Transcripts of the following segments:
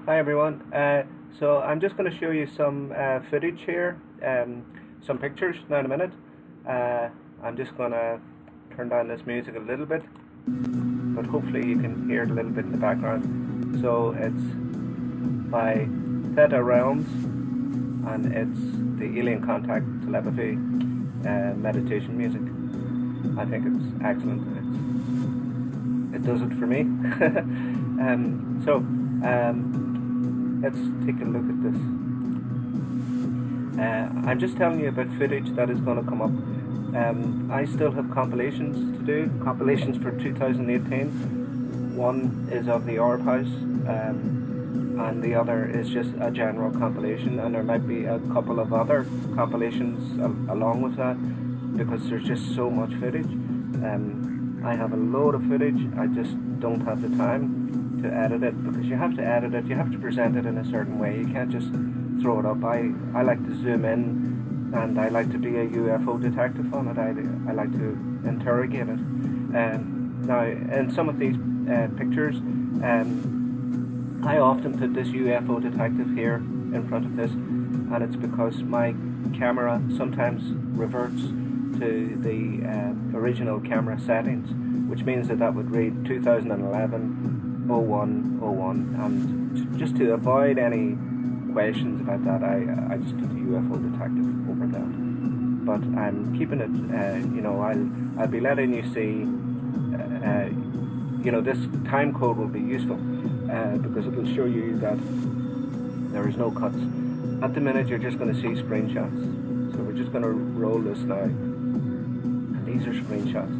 Hi everyone. So I'm just going to show you some footage here, some pictures now in a minute. I'm just going to turn down this music a little bit, but hopefully you can hear it a little bit in the background. So it's by Theta Realms, and it's the Alien Contact Telepathy meditation music. I think it's excellent. It does it for me. Let's take a look at this. I'm just telling you about footage that is going to come up. I still have compilations to do, compilations for 2018. One is of the Orb House, and the other is just a general compilation, and there might be a couple of other compilations along with that, because there's just so much footage. I have a load of footage, I just don't have the time to edit it, because you have to edit it, you have to present it in a certain way, you can't just throw it up. I like to zoom in, and I like to be a UFO detective on it. I like to interrogate it. Now, in some of these pictures, I often put this UFO detective here in front of this, and it's because my camera sometimes reverts to the original camera settings, which means that would read 2011 0101, and just to avoid any questions about that, I just put the UFO detective over that. But I'm keeping it, I'll be letting you see, this time code will be useful, because it will show you that there is no cuts. At the minute you're just going to see screenshots, so we're just going to roll this now. These are screenshots.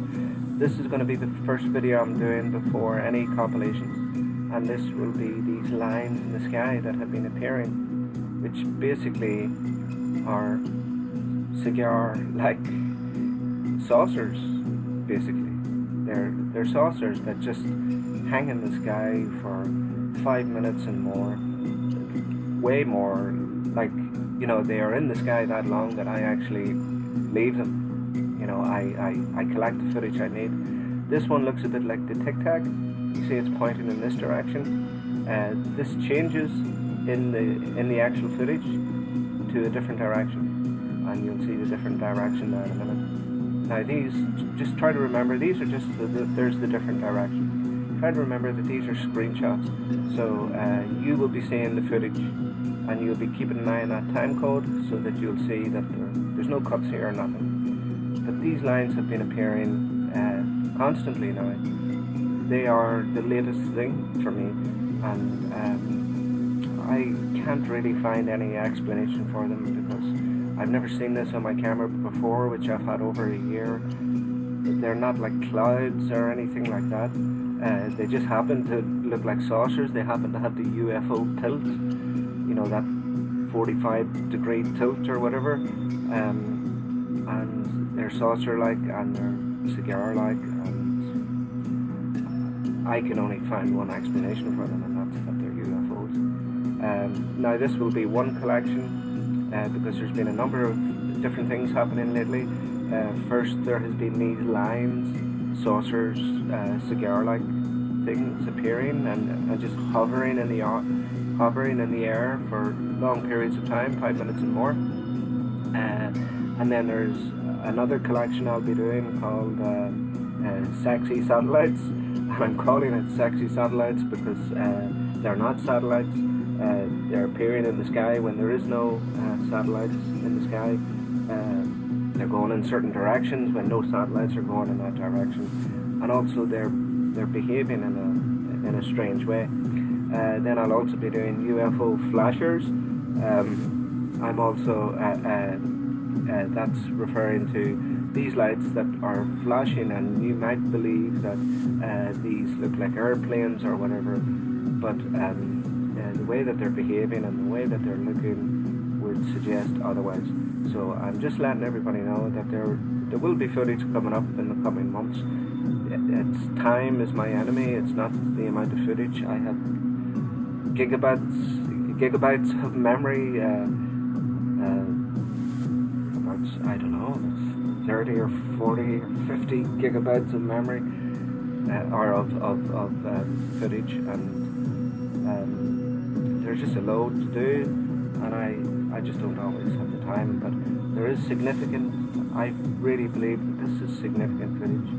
This is going to be the first video I'm doing before any compilations, and this will be these lines in the sky that have been appearing, which basically are cigar-like saucers. Basically, they're saucers that just hang in the sky for 5 minutes and more, way more. Like, they are in the sky that long that I actually leave them. I collect the footage I need. This one looks a bit like the Tic Tac. You see it's pointing in this direction. This changes in the actual footage to a different direction, and you'll see the different direction now in a minute. Now these, just try to remember, these are just there's the different direction. Try to remember that these are screenshots, so you will be seeing the footage, and you'll be keeping an eye on that time code, so that you'll see that there's no cuts here or nothing. But these lines have been appearing constantly now. They are the latest thing for me, and I can't really find any explanation for them, because I've never seen this on my camera before, which I've had over a year. They're not like clouds or anything like that. They just happen to look like saucers. They happen to have the UFO tilt, that 45-degree tilt or whatever. And they're saucer-like, and they're cigar-like, and I can only find one explanation for them, and that's that they're UFOs. Now this will be one collection, because there's been a number of different things happening lately. First there has been these lines, saucers, cigar-like things appearing and just hovering in the air for long periods of time, 5 minutes and more. And then there's another collection I'll be doing called Sexy Satellites, and I'm calling it Sexy Satellites because they're not satellites. They're appearing in the sky when there is no satellites in the sky. They're going in certain directions when no satellites are going in that direction, and also they're behaving in a strange way. Then I'll also be doing UFO Flashers. I'm also that's referring to these lights that are flashing, and you might believe that these look like airplanes or whatever, but the way that they're behaving and the way that they're looking would suggest otherwise. So I'm just letting everybody know that there will be footage coming up in the coming months. Time is my enemy. It's not the amount of footage. I have gigabytes of memory. I don't know, 30 or 40 or 50 gigabytes of memory, or of footage, and there's just a load to do, and I just don't always have the time. But there is significant. I really believe that this is significant footage,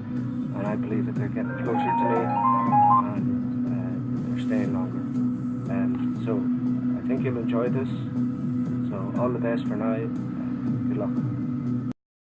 and I believe that they're getting closer to me, and they're staying longer. So I think you'll enjoy this. So all the best for now. Good luck.